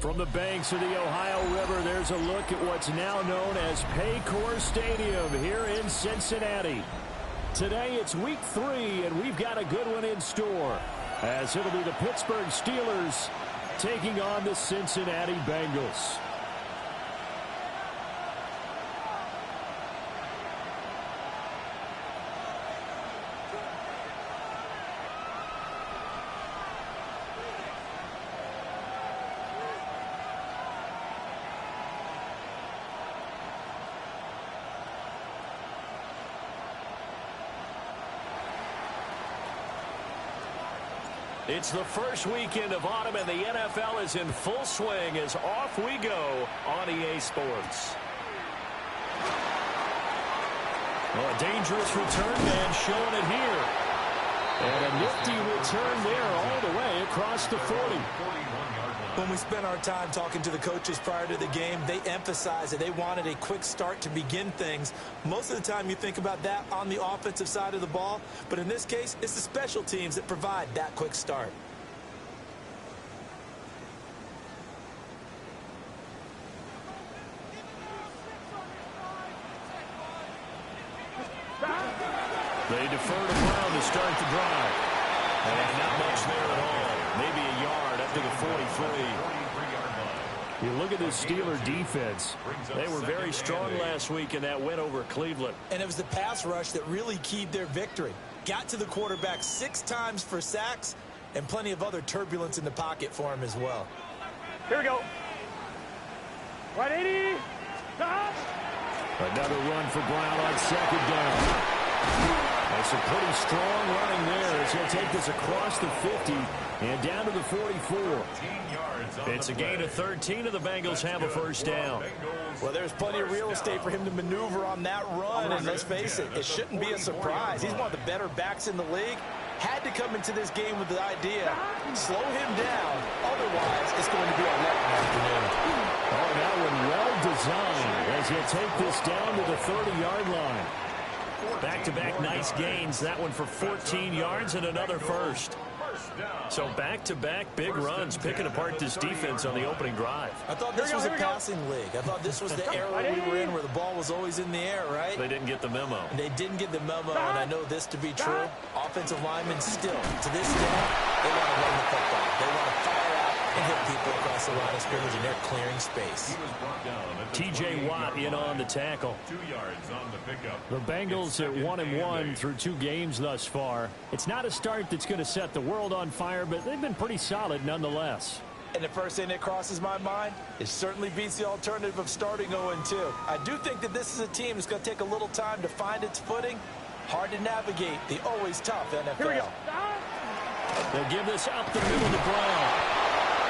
From the banks of the Ohio River, there's a look at what's now known as Paycor Stadium here in Cincinnati. Today it's week 3, and we've got a good one in store, as it'll be the Pittsburgh Steelers taking on the Cincinnati Bengals. It's the first weekend of autumn, and the NFL is in full swing as off we go on EA Sports. Well, a dangerous return man showing it here. And a nifty return there all the way across the 40. When we spent our time talking to the coaches prior to the game, they emphasized that they wanted a quick start to begin things. Most of the time you think about that on the offensive side of the ball, but in this case, it's the special teams that provide that quick start. They defer to Brown to start the drive. And not much there at all. Maybe a yard up to the 43. You look at this Steeler defense. They were very strong last week in that win over Cleveland. And it was the pass rush that really keyed their victory. Got to the quarterback 6 times for sacks and plenty of other turbulence in the pocket for him as well. Here we go. 180. Stop. Another run for Brown on second down. That's a pretty strong running there as he'll take this across the 50 and down to the 44. It's a gain of 13, and the Bengals have a first down. Well, there's plenty of real estate for him to maneuver on that run, and let's face it, it shouldn't be a surprise. He's one of the better backs in the league. Had to come into this game with the idea, slow him down, otherwise it's going to be a long afternoon. Oh, that one well designed as he'll take this down to the 30-yard line. Back-to-back nice gains. That one for 14 yards and another first. So back-to-back big runs, picking apart this defense on the opening drive. I thought this was a passing league. I thought this was the era we were in where the ball was always in the air, right? They didn't get the memo. They didn't get the memo, and I know this to be true. Offensive linemen still, to this day, they want to run the football. They want to fire out and hit people across the line of scrimmage, and they're clearing space. T.J. Watt in on the tackle. 2 yards on the pickup. The Bengals at 1-1 through 2 games thus far. It's not a start that's going to set the world on fire, but they've been pretty solid nonetheless. And the first thing that crosses my mind, it certainly beats the alternative of starting 0-2. I do think that this is a team that's going to take a little time to find its footing. Hard to navigate the always tough NFL. Here we go. They'll give this up the middle to Brown.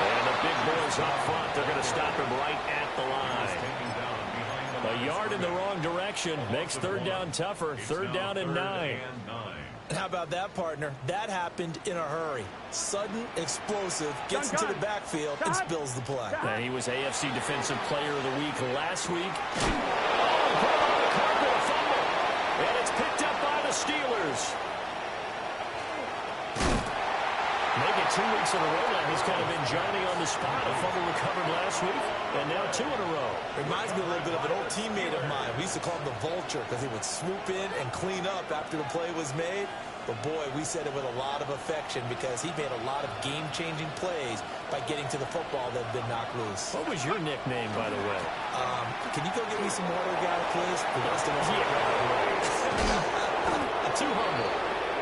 And the big boys up front, they're going to stop him right at the line. A yard in the wrong direction makes third down tougher. Third down and 9. How about that, partner? That happened in a hurry. Sudden, explosive, gets into the backfield and spills the play. And he was AFC Defensive Player of the Week last week. Oh, a fumble. And it's picked up by the Steelers. Maybe 2 weeks in a row now, he's kind of been Johnny on the spot. A fumble recovered last week, and now 2 in a row. Reminds me a little bit of an old teammate of mine. We used to call him the Vulture because he would swoop in and clean up after the play was made. But, boy, we said it with a lot of affection because he made a lot of game-changing plays by getting to the football that had been knocked loose. What was your nickname, by the way? Can you go get me some water, guy, please? The rest of us Too humble.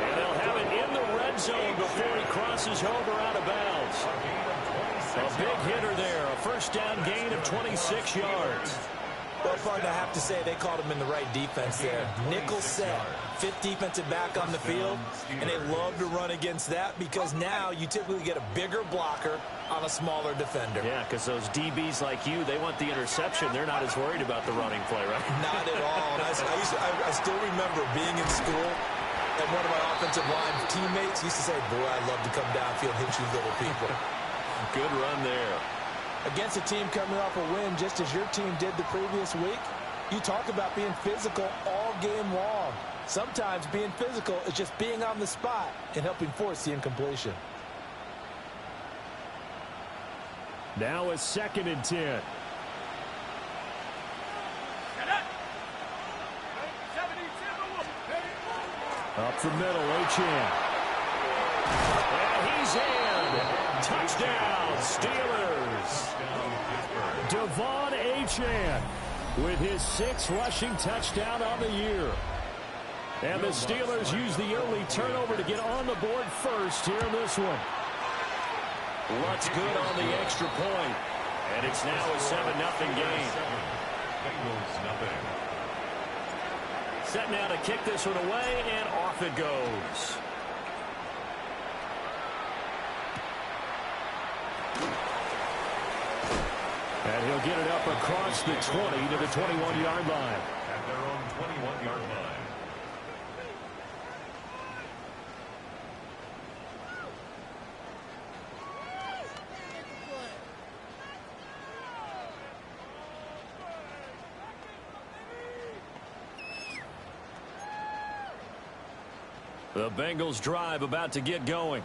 And they'll have it in the red zone before he crosses over out of bounds. A big hitter there. A first down gain of 26 yards. Well, partner, I have to say they called him in the right defense there. Nickel set, 5th defensive back on the field, and they love to run against that because now you typically get a bigger blocker on a smaller defender. Yeah, because those DBs like you, they want the interception. They're not as worried about the running play, right? Not at all. And I still remember being in school, and one of my offensive line teammates used to say, boy, I'd love to come downfield and hit you little people. Good run there. Against a team coming off a win just as your team did the previous week, you talk about being physical all game long. Sometimes being physical is just being on the spot and helping force the incompletion. Now a 2nd and 10. Up the middle, Achane. And he's in. Touchdown, Steelers. Devon Achane with his 6th rushing touchdown on the year. And the Steelers use the early turnover to get on the board first here in this one. What's good on the extra point? And it's now a 7-0 game. Set now to kick this one away, and off it goes. And he'll get it up across the 20 to the 21-yard line. At their own 21-yard line. The Bengals drive about to get going.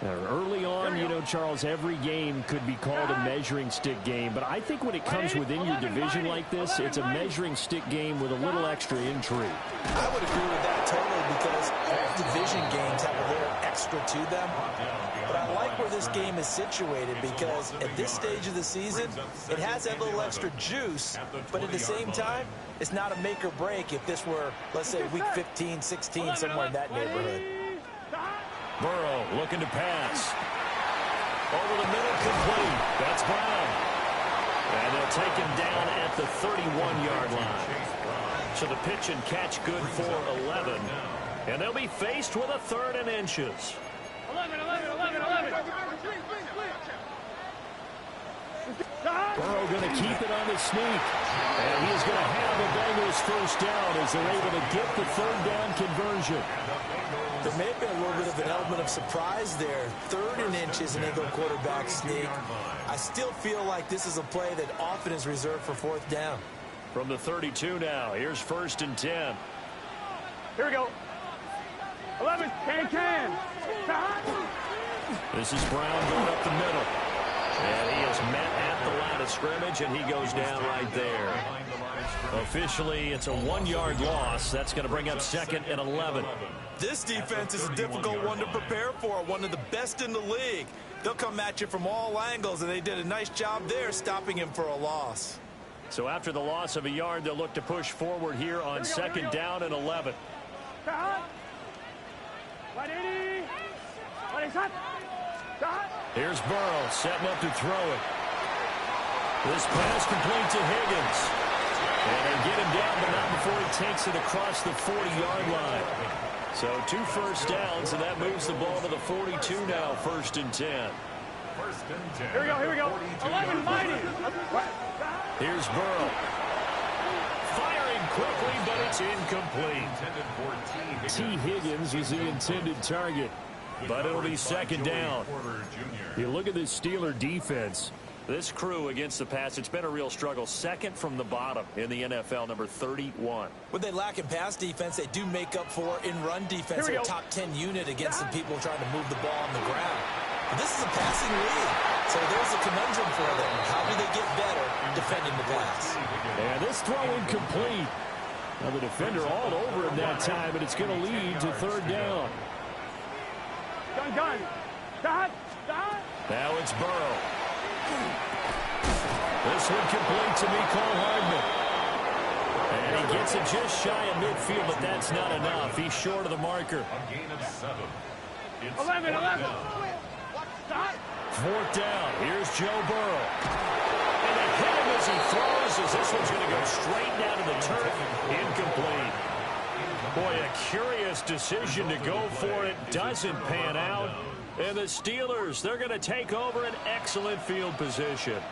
Now, early on, you know, Charles, every game could be called a measuring stick game. But I think when it comes within your division like this, it's a measuring stick game with a little extra intrigue. I would agree with that totally because all division games have a little extra to them. But I like where this game is situated because at this stage of the season, it has that little extra juice. But at the same time, it's not a make or break if this were, let's say, week 15, 16, somewhere in that neighborhood. Burrow looking to pass. Over the middle, complete. That's Brown. And they'll take him down at the 31-yard line. So the pitch and catch good for 11. And they'll be faced with a 3rd and inches. 11. Burrow going to keep it on the sneak. And he is going to have the Bengals first down as they're able to get the 3rd down conversion. There may have been a little bit of an element of surprise there. 3rd and inches, an Eagle quarterback sneak. I still feel like this is a play that often is reserved for 4th down. From the 32 now, here's 1st and 10. Here we go. 11. Can. This is Brown going up the middle. And he is met at the line of scrimmage, and he goes down right there. Officially, it's a 1-yard loss. That's going to bring up 2nd and 11. This defense is a difficult one to prepare for, one of the best in the league. They'll come at you from all angles, and they did a nice job there stopping him for a loss. So after the loss of a yard, they'll look to push forward here on 2nd down and 11. Here's Burrow setting up to throw it. This pass complete to Higgins. And they get him down, but not before he takes it across the 40-yard line. So 2 first downs, and that moves the ball to the 42 now, 1st and 10. Here we go. 11, mighty. Here's Burrow. Firing quickly, but it's incomplete. T. Higgins was the intended target, but it'll be 2nd down. You look at this Steeler defense. This crew against the pass, it's been a real struggle. 2nd from the bottom in the NFL, number 31. When they lack in pass defense, they do make up for in run defense. They're a top 10 unit against the people trying to move the ball on the ground. But this is a passing league, so there's a conundrum for them. How do they get better defending the pass? And this throw incomplete. Now the defender all over him that time, but it's going to lead to 3rd down. Done. Stop. Now it's Burrow. This one complete to Mecole Hardman. And he gets it just shy of midfield, but that's not enough. He's short of the marker. A gain of 7. 11. Stop. 4th down. Here's Joe Burrow. And they hit him as he throws, as this one's going to go straight down to the turf. Incomplete. Boy, a curious decision to go for it. Doesn't pan out. And the Steelers, they're going to take over an excellent field position.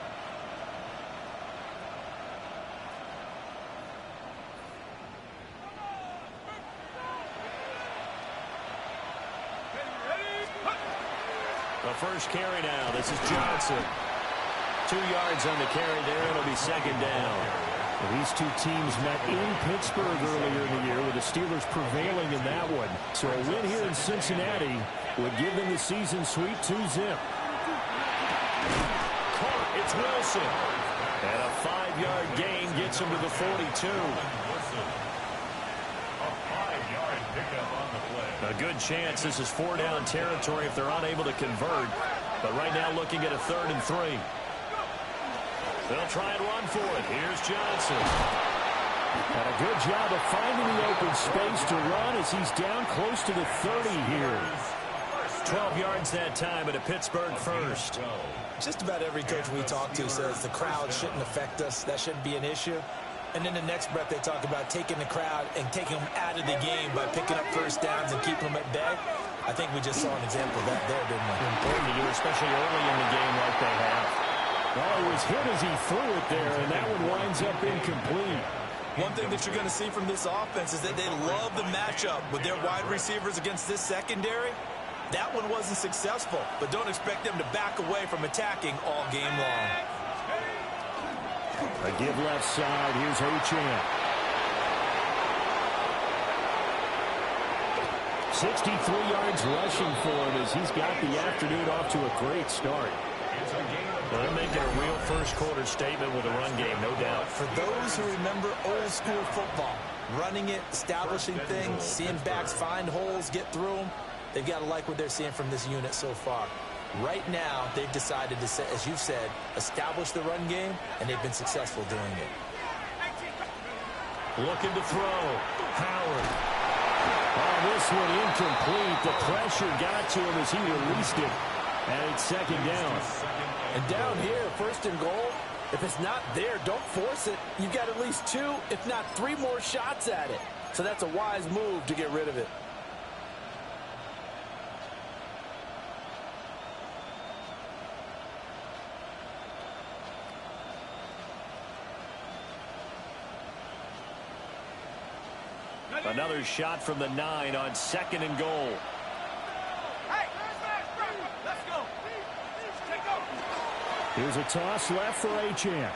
The first carry now. This is Johnson. 2 yards on the carry there. It'll be 2nd down. Well, these two teams met in Pittsburgh earlier in the year with the Steelers prevailing in that one. So a win here in Cincinnati would give them the season sweep 2-zip. It's Wilson. And a 5-yard gain gets him to the 42. A good chance this is 4-down territory if they're unable to convert. But right now looking at a 3rd and 3. They'll try and run for it. Here's Johnson. And a good job of finding the open space to run as he's down close to the 30 here. 12 yards that time at a Pittsburgh first. Just about every coach we talk to says the crowd shouldn't affect us. That shouldn't be an issue. And in the next breath, they talk about taking the crowd and taking them out of the game by picking up first downs and keeping them at bay. I think we just saw an example of that there, didn't we? Important to do, especially early in the game like they have. Well, it was hit as he threw it there, and that one winds up incomplete. One thing that you're going to see from this offense is that they love the matchup with their wide receivers against this secondary. That one wasn't successful, but don't expect them to back away from attacking all game long. A give left side. Here's Achane. 63 yards rushing for him as he's got the afternoon off to a great start. They're making a real first-quarter statement with a run game, no doubt. For those who remember old-school football, running it, establishing things, seeing backs find holes, get through them, they've got to like what they're seeing from this unit so far. Right now, they've decided to, as you've said, establish the run game, and they've been successful doing it. Looking to throw. Howard. Oh, this one incomplete. The pressure got to him as he released it. And it's 2nd down. And down here, 1st and goal, if it's not there, don't force it. You've got at least 2, if not 3 more shots at it. So that's a wise move to get rid of it. Another shot from the 9 on 2nd and goal. Here's a toss left for Achane.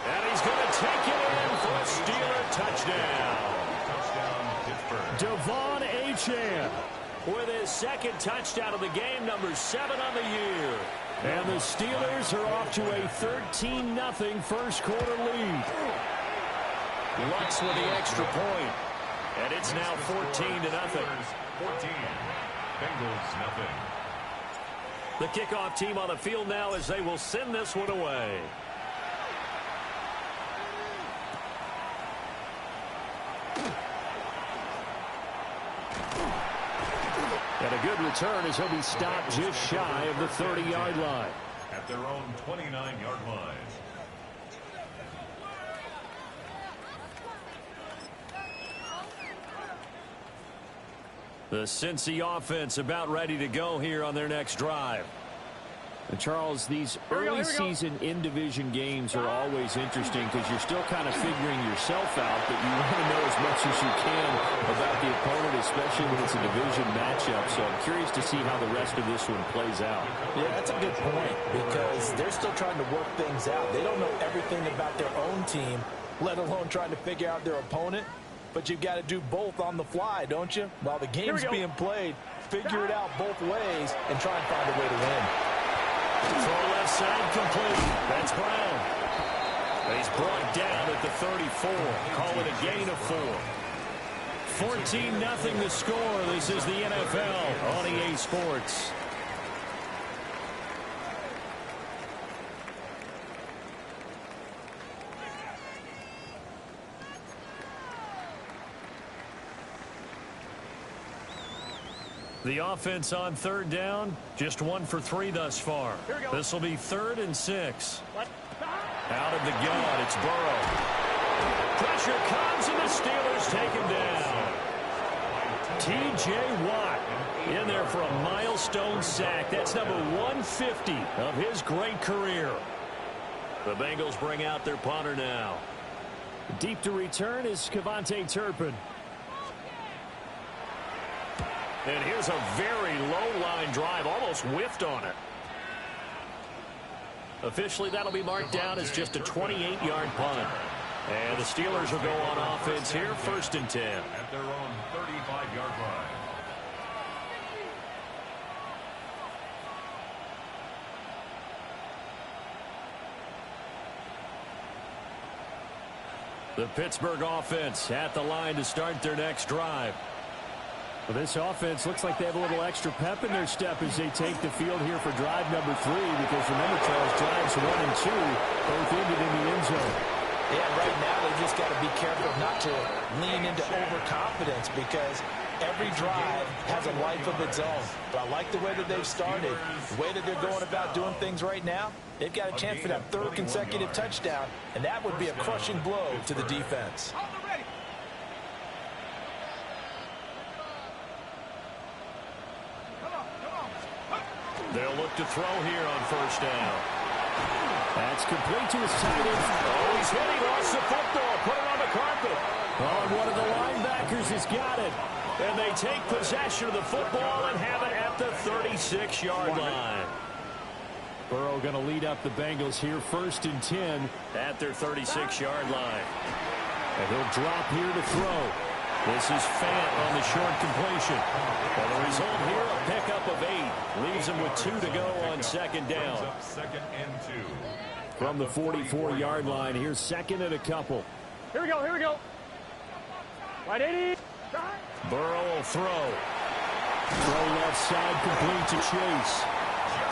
And he's going to take it in for a Steeler touchdown. Devon Achane with his 2nd touchdown of the game, number 7 on the year. And the Steelers are off to a 13-0 first-quarter lead. Lutz with the extra point. And it's now 14-0. 14. Bengals, nothing. The kickoff team on the field now as they will send this one away. And a good return as he'll be stopped just shy of the 30-yard line. At their own 29-yard line. The Cincy offense about ready to go here on their next drive. And Charles, these early season in-division games are always interesting because you're still kind of figuring yourself out, but you want to know as much as you can about the opponent, especially when it's a division matchup. So I'm curious to see how the rest of this one plays out. Yeah, that's a good point because they're still trying to work things out. They don't know everything about their own team, let alone trying to figure out their opponent. But you've got to do both on the fly, don't you? While the game's being played, figure it out both ways and try and find a way to win. Throw left side complete. That's Brown. He's brought down at the 34. Call it a gain of 4. 14-0 the score. This is the NFL on EA Sports. The offense on 3rd down, just 1 for 3 thus far. This will be 3rd and 6. Out of the gun, it's Burrow. Pressure comes, and the Steelers take him down. T.J. Watt in there for a milestone sack. That's number 150 of his great career. The Bengals bring out their punter now. Deep to return is Kevontae Turpin. And here's a very low-line drive, almost whiffed on it. Officially, that'll be marked down as just a 28-yard punt. And the Steelers will go on offense here, 1st and 10. At their own 35-yard line. The Pittsburgh offense at the line to start their next drive. Well, this offense looks like they have a little extra pep in their step as they take the field here for drive number 3, because remember, Charles, drives 1 and 2 both ended in the end zone. Yeah, right now they just got to be careful not to lean into overconfidence, because every drive has a life of its own. But I like the way that they've started, the way that they're going about doing things right now. They've got a chance for that 3rd consecutive touchdown, and that would be a crushing blow to the defense. They'll look to throw here on 1st down. That's complete to his tight end. Oh, he's hit. He lost the football. Put it on the carpet. Oh, and one of the linebackers has got it. And they take possession of the football and have it at the 36-yard line. Burrow going to lead up the Bengals here, 1st and 10 at their 36-yard line. And he'll drop here to throw. This is Fant on the short completion. And the result here, a pickup of 8. Leaves him with 2 to go on 2nd down. 2nd and 2. From the 44-yard line, here's 2nd and a couple. Here we go, here we go. Right 80. Burrow will throw. Throw left side, complete to Chase.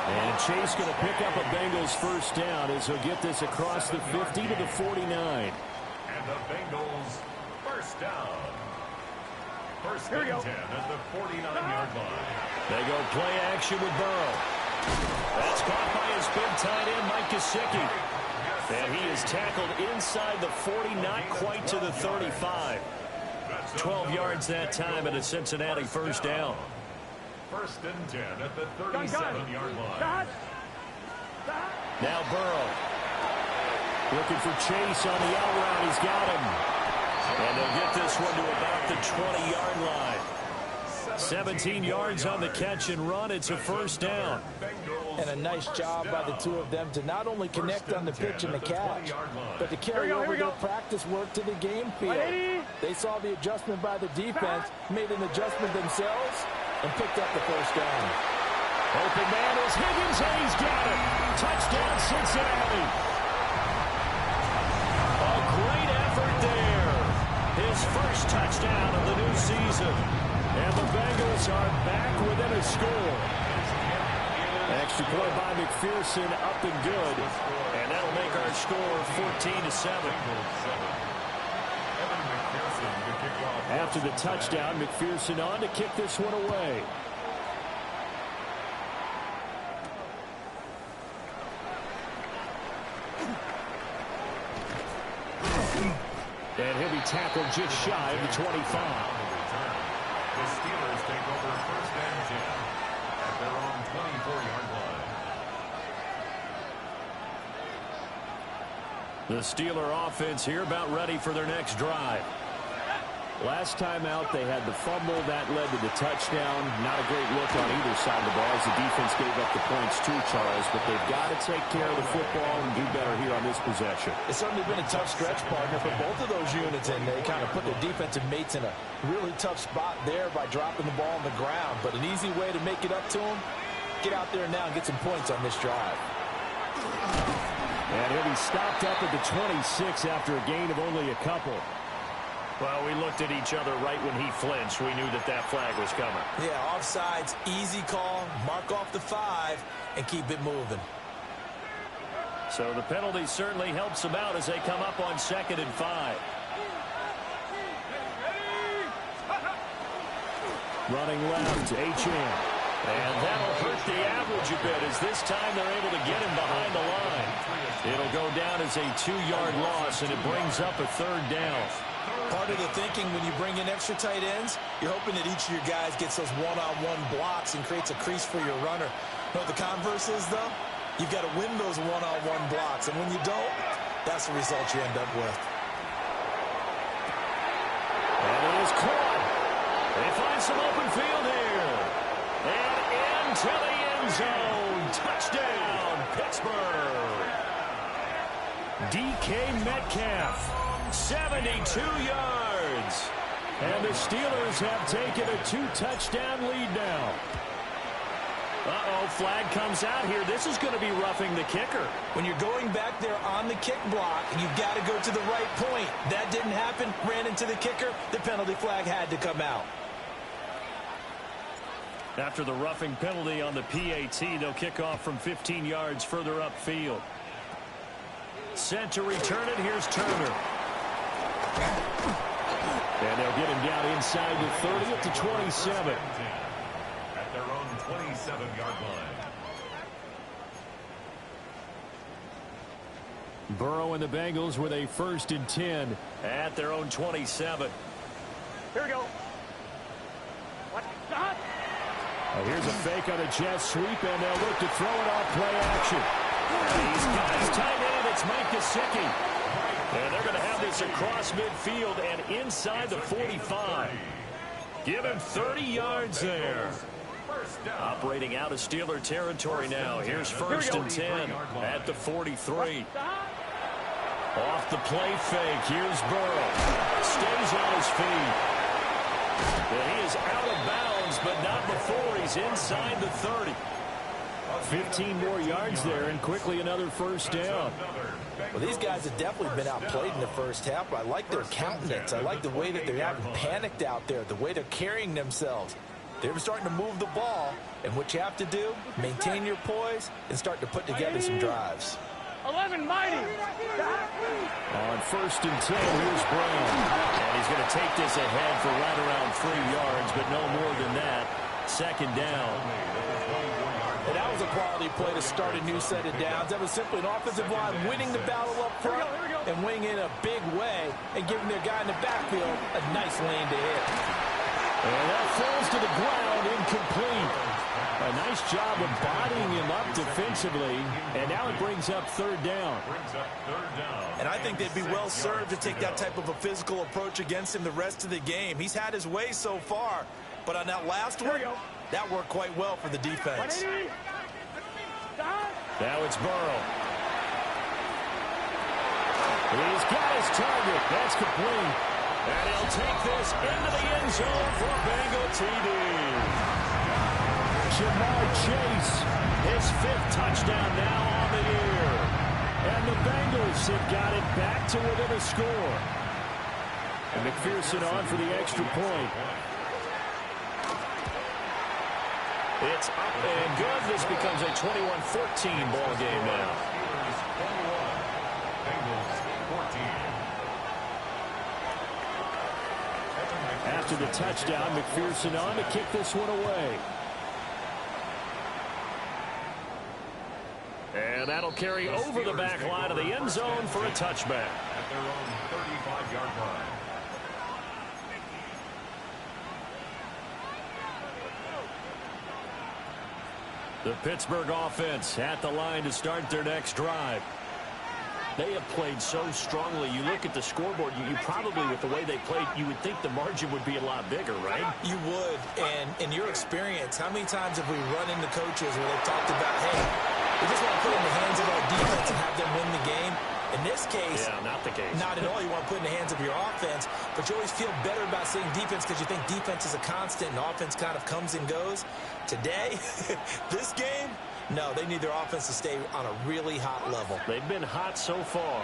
And Chase going to pick up a Bengals 1st down as he'll get this across the 50 to the 49. And the Bengals 1st down. 1st and 10 at the 49-yard line. They go play action with Burrow. That's caught by his big tight end, Mike Gesicki. And he is tackled inside the 40, not quite to the 35. 12 yards that time at a Cincinnati 1st down. 1st and 10 at the 37-yard line. Now Burrow. Looking for Chase on the out route. He's got him. And they'll get this one to about the 20-yard line. 17 yards on the catch and run. It's a 1st down. And a nice job by the two of them to not only connect on the pitch and the catch, but to carry over their practice work to the game field. They saw the adjustment by the defense, made an adjustment themselves, and picked up the 1st down. Open man is Higgins, and he's got it. Touchdown, Cincinnati. A great effort there. His 1st touchdown of the new season. And the Bengals are back within a score. Extra point by McPherson, up and good. And that'll make our score 14-7. After the touchdown, McPherson on to kick this one away. And he'll be tackled just shy of the 25. The Steelers take over 1st and 10 at their own 24-yard line. The Steeler offense here about ready for their next drive. Last time out, they had the fumble. That led to the touchdown. Not a great look on either side of the ball as the defense gave up the points too, Charles. But they've got to take care of the football and do better here on this possession. It's certainly been a tough stretch, partner, for both of those units, and they kind of put their defensive mates in a really tough spot there by dropping the ball on the ground. But an easy way to make it up to them, get out there now and get some points on this drive. And he'll be stopped up at the 26 after a gain of only a couple. Well, we looked at each other right when he flinched. We knew that that flag was coming. Yeah, offsides, easy call, mark off the 5, and keep it moving. So the penalty certainly helps them out as they come up on 2nd and 5. Running left, H.M. And that'll hurt the average a bit as this time they're able to get him behind the line. It'll go down as a 2-yard loss, and it brings up a 3rd down. Part of the thinking when you bring in extra tight ends, you're hoping that each of your guys gets those one-on-one blocks and creates a crease for your runner. But the converse is, though, you've got to win those one-on-one blocks. And when you don't, that's the result you end up with. And it is caught. They find some open field here. And into the end zone. Touchdown, Pittsburgh. DK Metcalf. 72 yards. And the Steelers have taken a 2-touchdown lead now. Uh-oh, flag comes out here. This is going to be roughing the kicker. When you're going back there on the kick block, you've got to go to the right point. That didn't happen. Ran into the kicker. The penalty flag had to come out. After the roughing penalty on the PAT, they'll kick off from 15 yards further upfield. Set to return it. Here's Turner. And they'll get him down inside the 30 at the 27. At their own 27-yard line. Burrow and the Bengals with a 1st and 10 at their own 27. Here we go. What? Stop. Here's a fake on a jet sweep, and they'll look to throw it off play action. He's got his tight end. It's Mike Gesicki. And they're going to have this across midfield and inside the 45. Give him 30 yards there. Operating out of Steeler territory now. Here's 1st and 10 at the 43. Off the play fake. Here's Burrow. Stays on his feet. And he is out of bounds, but not before he's inside the 30. 15 more yards there, and quickly another 1st down. Well, these guys have definitely been outplayed in the first half, but I like their countenance. I like the way that they haven't panicked out there, the way they're carrying themselves. They're starting to move the ball, and what you have to do, maintain your poise and start to put together some drives. 11 mighty. On 1st and 10, here's Brown. And he's going to take this ahead for right around 3 yards, but no more than that. 2nd down. And that was a quality play to start a new set of downs. That was simply an offensive line winning the battle up front and winning in a big way and giving their guy in the backfield a nice lane to hit. And that falls to the ground, incomplete. A nice job of bodying him up defensively, and now it brings up 3rd down. And I think they'd be well served to take that type of a physical approach against him the rest of the game. He's had his way so far, but on that last one, that worked quite well for the defense. Now it's Burrow. He's got his target. That's complete. And he'll take this into the end zone for a Bengal TD. Jamar Chase, his 5th touchdown now on the year. And the Bengals have got it back to within a score. And McPherson on for the extra point. It's up and good. This becomes a 21-14 ball game now. After the touchdown, McPherson on to kick this one away. And that'll carry over the back line of the end zone for a touchback. At their own 35-yard line. The Pittsburgh offense at the line to start their next drive. They have played so strongly. You look at the scoreboard, you probably, with the way they played, you would think the margin would be a lot bigger, right? You would. And in your experience, how many times have we run into coaches where they've talked about, hey, we just want to put it in the hands of our defense and have them win the game? In this case, yeah, not the case. Not at all. You want to put it in the hands of your offense, but you always feel better about saying defense because you think defense is a constant and offense kind of comes and goes. Today, this game, no, they need their offense to stay on a really hot level. They've been hot so far.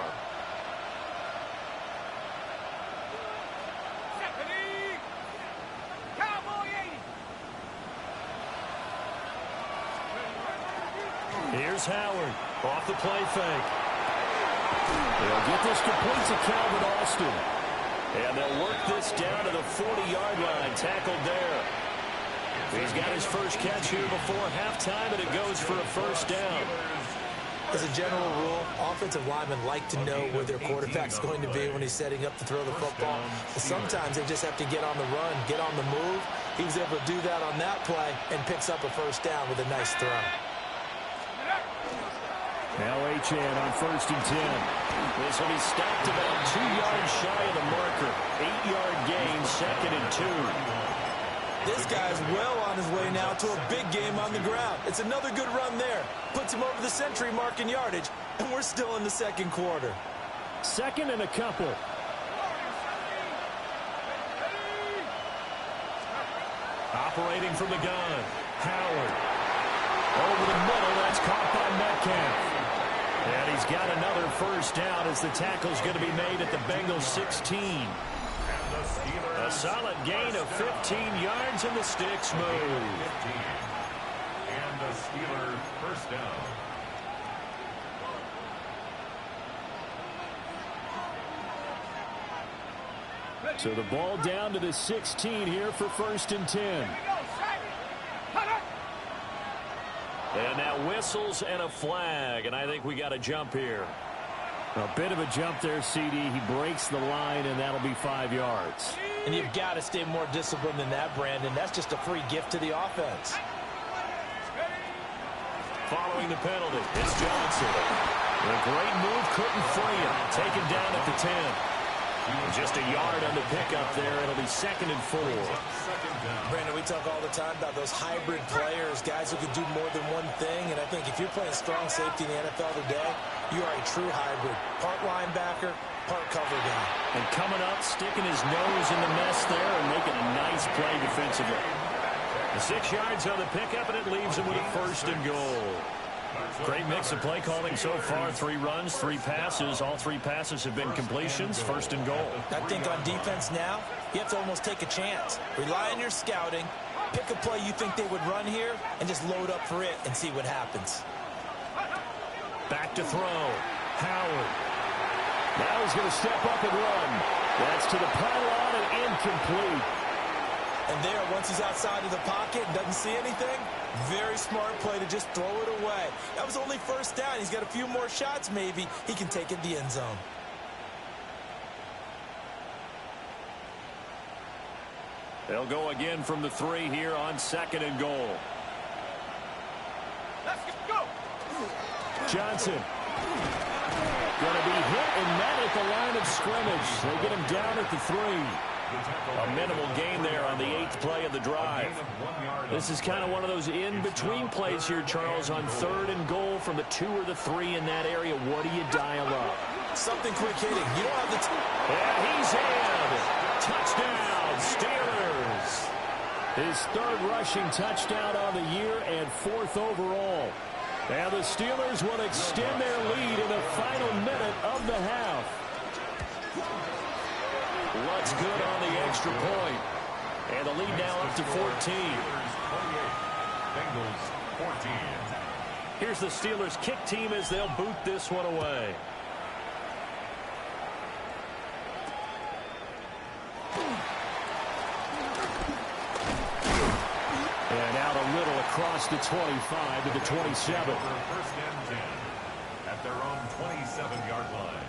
Here's Howard off the play fake. They'll get this complete to Calvin Austin. And they'll work this down to the 40-yard line. Tackled there. He's got his first catch here before halftime, and it goes for a 1st down. As a general rule, offensive linemen like to know where their quarterback's going to be when he's setting up to throw the football. But sometimes they just have to get on the run, get on the move. He was able to do that on that play and picks up a 1st down with a nice throw. Now Achane on 1st and 10. This will be stopped about 2 yards shy of the marker. 8-yard gain, 2nd and 2. This guy's well on his way now to a big game on the ground. It's another good run there. Puts him over the century mark in yardage, and we're still in the 2nd quarter. 2nd and a couple. Operating from the gun, Howard. Over the middle, that's caught by Metcalf. And he's got another first down as the tackle's going to be made at the Bengals 16. A solid gain of 15 yards, and the sticks move. And the Steelers first down. So the ball down to the 16 here for 1st and 10. And now whistles and a flag, and I think we got a jump here. A bit of a jump there, CD. He breaks the line, and that'll be 5 yards. And you've got to stay more disciplined than that, Brandon. That's just a free gift to the offense. Following the penalty, it's Johnson. A great move, couldn't free him. Taken down at the 10. Just a yard on the pickup there. It'll be 2nd and 4. Brandon, we talk all the time about those hybrid players, guys who can do more than one thing. And I think if you're playing strong safety in the NFL today, you are a true hybrid. Part linebacker, part cover guy. And coming up, sticking his nose in the mess there and making a nice play defensively. The 6 yards on the pickup, and it leaves him with a 1st and goal. Great mix of play calling so far. 3 runs, 3 passes. All 3 passes have been completions. 1st and goal. I think on defense now, you have to almost take a chance. Rely on your scouting. Pick a play you think they would run here and just load up for it and see what happens. Back to throw. Howard. Now he's going to step up and run. That's to the pylon and incomplete. And there, once he's outside of the pocket and doesn't see anything, very smart play to just throw it away. That was only 1st down. He's got a few more shots, maybe. He can take it the end zone. They'll go again from the 3 here on 2nd and goal. Let's go. Johnson. Going to be hit and met at the line of scrimmage. They get him down at the 3. A minimal gain there on the 8th play of the drive. This is kind of one of those in-between plays here, Charles, on 3rd and goal from the 2 or the 3 in that area. What do you dial up? Something quick hitting. You don't have the Yeah, he's in. Touchdown, Steelers. His 3rd rushing touchdown on the year and 4th overall. And the Steelers will extend their lead in the final minute of the half. What's good on the extra point. And the lead now up to 14. Bengals 14. Here's the Steelers kick team as they'll boot this one away. And out a little across the 25 to the 27. 1st and 10 at their own 27-yard line.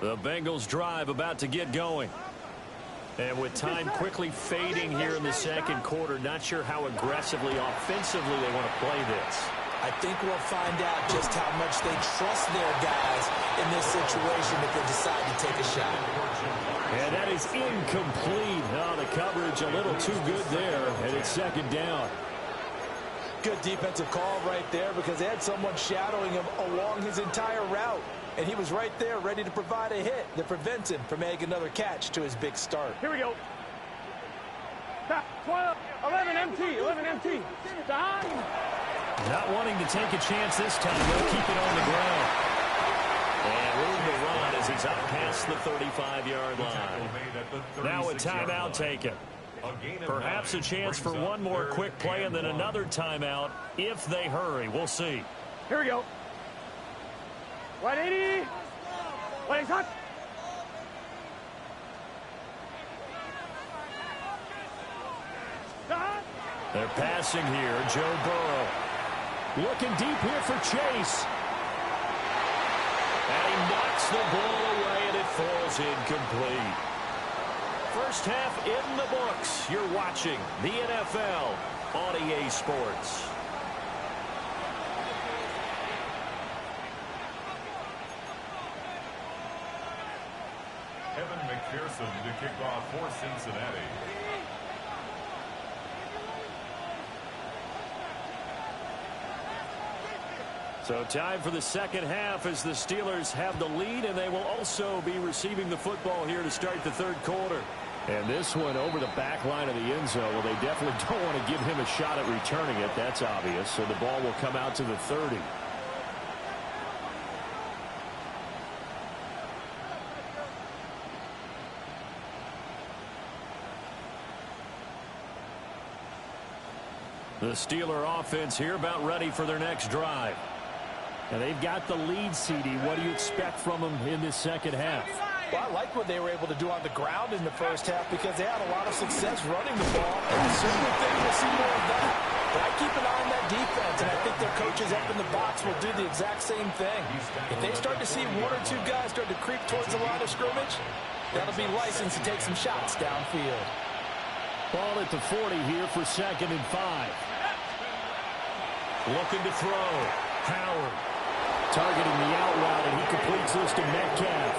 The Bengals drive about to get going. And with time quickly fading here in the 2nd quarter, not sure how aggressively, offensively they want to play this. I think we'll find out just how much they trust their guys in this situation if they decide to take a shot. And that is incomplete. Oh, the coverage a little too good there, and it's 2nd down. Good defensive call right there because they had someone shadowing him along his entire route. And he was right there ready to provide a hit to prevent him from making another catch to his big start. Here we go. 12, 11 MT, 11 MT. Stop. Not wanting to take a chance this time. They'll keep it on the ground. And room to run as he's out past the 35-yard line. Now a timeout taken. Perhaps a chance for one more quick play and then another timeout if they hurry. We'll see. Here we go. 180. Legs hot. They're passing here. Joe Burrow. Looking deep here for Chase. And he knocks the ball away, and it falls incomplete. First half in the books. You're watching the NFL on EA Sports. Evan McPherson to kick off for Cincinnati. So time for the second half as the Steelers have the lead, and they will also be receiving the football here to start the third quarter. And this one over the back line of the end zone. Well, they definitely don't want to give him a shot at returning it. That's obvious. So the ball will come out to the 30. The Steeler offense here about ready for their next drive. And they've got the lead, CD. What do you expect from them in this second half? Well, I like what they were able to do on the ground in the first half because they had a lot of success running the ball. And I certainly think we'll see more of that. But I keep an eye on that defense, and I think their coaches up in the box will do the exact same thing. If they start to see one or two guys start to creep towards the line of scrimmage, that'll be licensed to take some shots downfield. Ball at the 40 here for 2nd and 5. Looking to throw. Howard targeting the out route, and he completes this to Metcalf.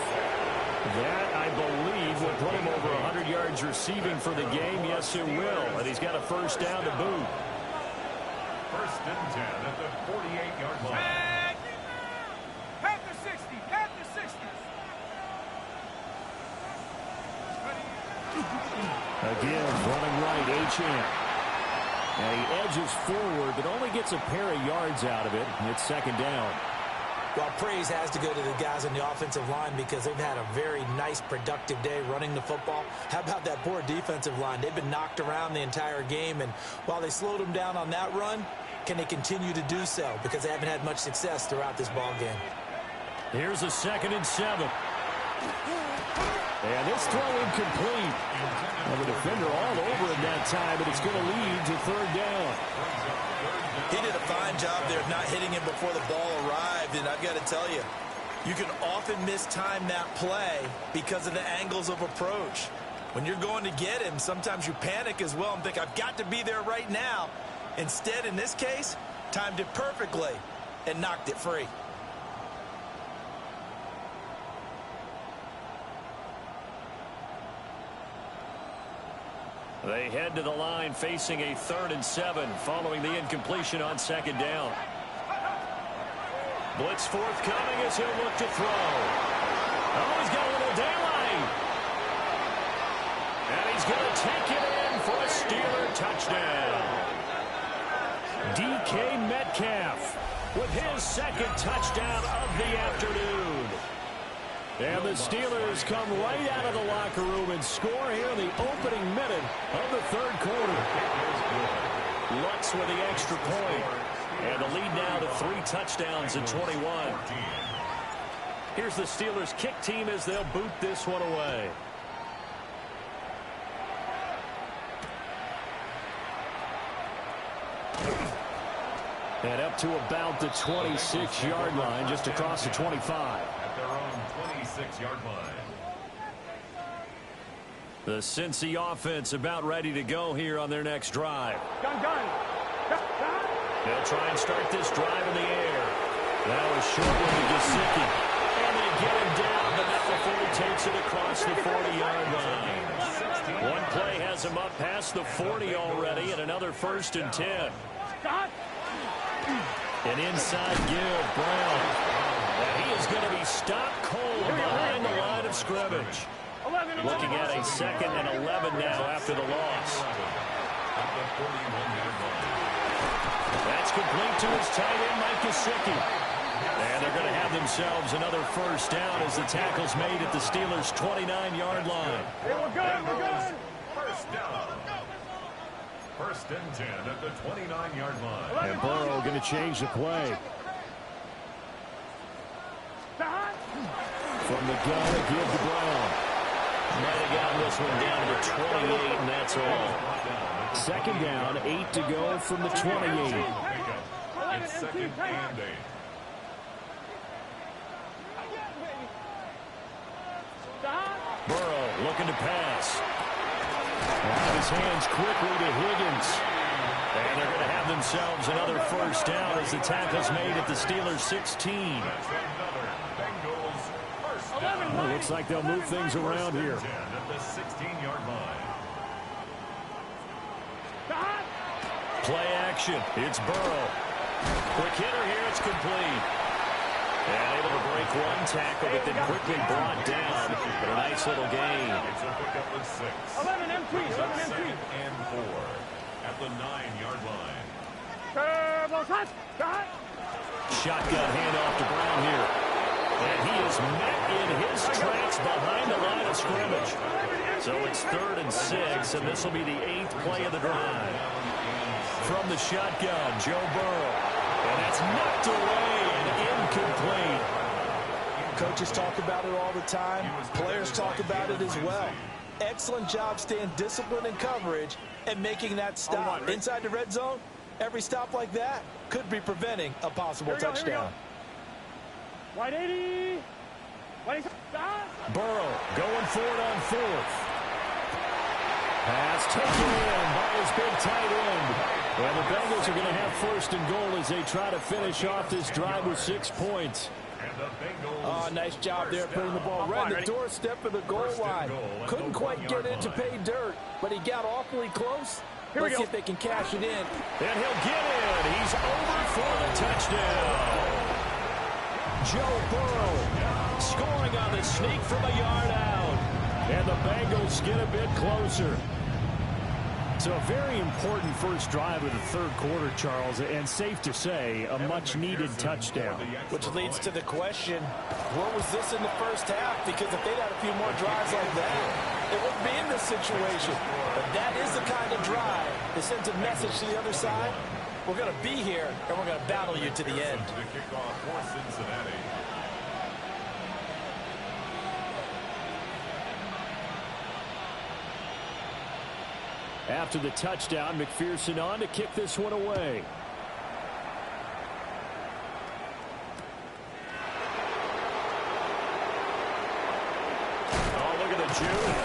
That, I believe, will put him over 100 yards receiving for the game. Yes, it will. And he's got a first down to boot. 1st and 10 at the 48-yard line. At the 60. At the 60. Again, running right, H.M. And he edges forward, but only gets a pair of yards out of it. It's 2nd down. Well, praise has to go to the guys on the offensive line because they've had a very nice, productive day running the football. How about that poor defensive line? They've been knocked around the entire game, and while they slowed them down on that run, can they continue to do so? Because they haven't had much success throughout this ball game. Here's a 2nd and 7. And this throw incomplete. Well, the defender all over him that time, but it's going to lead to 3rd down. He did a fine job there of not hitting him before the ball arrived, and I've got to tell you, you can often mistime that play because of the angles of approach. When you're going to get him, sometimes you panic as well and think, I've got to be there right now. Instead, in this case, timed it perfectly and knocked it free. They head to the line facing a 3rd and 7 following the incompletion on 2nd down. Blitz forthcoming as he'll look to throw. Oh, he's got a little daylight. And he's going to take it in for a Steeler touchdown. DK Metcalf with his 2nd touchdown of the afternoon. And the Steelers come right out of the locker room and score here in the opening minute of the 3rd quarter. Lutz with the extra point. And the lead now to 3 touchdowns in 21. Here's the Steelers kick team as they'll boot this one away. And up to about the 26-yard line, just across the 25. Their own 26-yard line. The Cincy offense about ready to go here on their next drive. Gun. They'll try and start this drive in the air. Now a short one to Gesicki. And they get him down, but not before he takes it across the 40-yard line. One play has him up past the 40 already, and another 1st and 10. An inside give, Brown. And he is going to be stopped cold behind the line of scrimmage. Looking at a 2nd and 11 now after the loss. That's complete to his tight end, Mike Gesicki. And they're going to have themselves another 1st down as the tackle's made at the Steelers' 29-yard line. Hey, we're good. 1st down. 1st and 10 at the 29-yard line. And Burrow going to change the play. From the gun, give to Brown. Might have gotten this one down to the 28, and that's all. 2nd down, 8 to go from the 28. It's 2nd and 8. Burrow looking to pass. Out of his hands quickly to Higgins. And they're going to have themselves another 1st down as the tackle's made at the Steelers' 16. Well, looks like they'll move things around here. At the 16-yard line. Play action. It's Burrow. Quick hitter here. It's complete. And able to break one tackle, but then quickly brought down. But a nice little gain. It's a pickup of 6. 11 MT. 11 MT. And 4 at the 9-yard line. Shotgun handoff to Brown here. And he is met in his tracks behind the line of scrimmage. So it's 3rd and 6, and this will be the 8th play of the drive. From the shotgun, Joe Burrow. And that's knocked away and incomplete. Coaches talk about it all the time. Players talk about it as well. Excellent job staying disciplined in coverage and making that stop. Inside the red zone, every stop like that could be preventing a possible touchdown. White 80. Burrow going for it on 4th. Pass taken in by his big tight end. And the Bengals are going to have 1st and goal as they try to finish off this drive with 6 points. Oh, nice job there putting the ball right at the doorstep of the goal line. Couldn't quite get in to pay dirt, but he got awfully close. Let's see if they can cash it in. And he'll get in. He's over for the touchdown. Joe Burrow scoring on the sneak from a yard out. And the Bengals get a bit closer. So a very important first drive of the 3rd quarter, Charles, and safe to say, a much-needed touchdown. Which leads to the question, where was this in the first half? Because if they'd had a few more drives like that, they wouldn't be in this situation. But that is the kind of drive that sends a message to the other side. We're going to be here, and we're going to battle you to the end. The kickoff for Cincinnati. After the touchdown, McPherson on to kick this one away. Oh, look at the juke.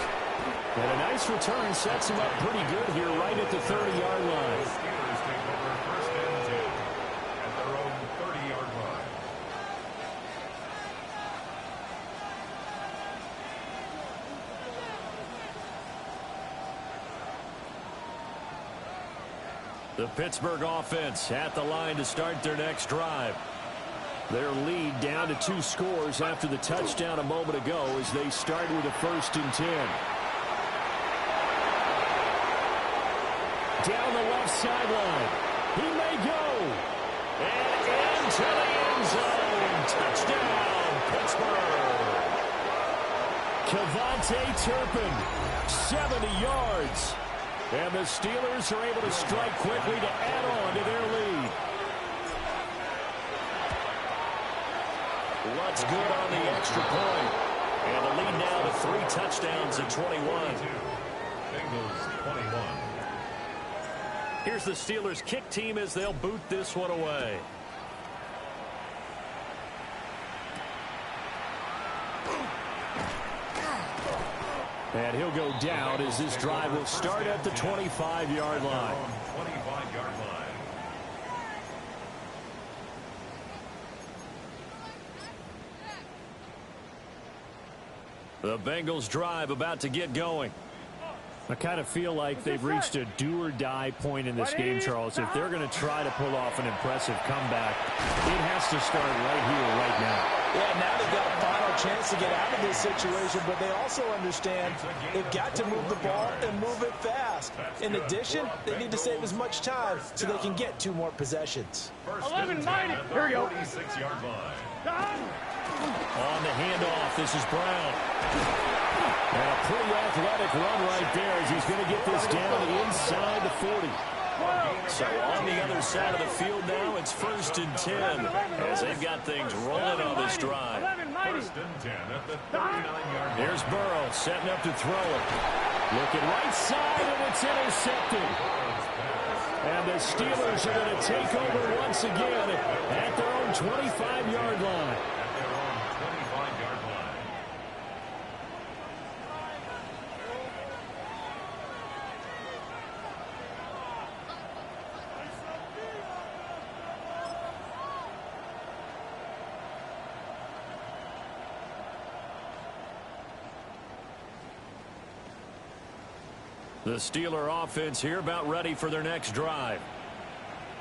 And a nice return sets him up pretty good here right at the 30-yard line. The Steelers take over 1st and 10 at their own 30-yard line. The Pittsburgh offense at the line to start their next drive. Their lead down to 2 scores after the touchdown a moment ago as they start with a 1st and 10. Down the left sideline. He may go. And into the end zone. Touchdown, Pittsburgh. Kevontae Turpin, 70 yards. And the Steelers are able to strike quickly to add on to their lead. What's good on the extra point? And the lead now to 3 touchdowns at 21. Bengals 21. Here's the Steelers kick team as they'll boot this one away. And he'll go down as this drive will start at the 25-yard line. 25-yard line. The Bengals drive about to get going. I kind of feel like they've reached a do-or-die point in this game, Charles. If they're going to try to pull off an impressive comeback, it has to start right here, right now. Yeah, now they've got a final chance to get out of this situation, but they also understand they've got to move the ball and move it fast. In addition, they need to save as much time so they can get 2 more possessions. 11 mighty. Here we go. 46-yard line. On the handoff, this is Brown. And a pretty athletic run right there as he's going to get this down inside the 40. So on the other side of the field now, it's 1st and 10 as they've got things rolling on this drive. 1st and 10 at the 39-yard line. Here's Burrow setting up to throw it. Looking right side, and it's intercepted. And the Steelers are going to take over once again at their own 25-yard line. The Steeler offense here about ready for their next drive.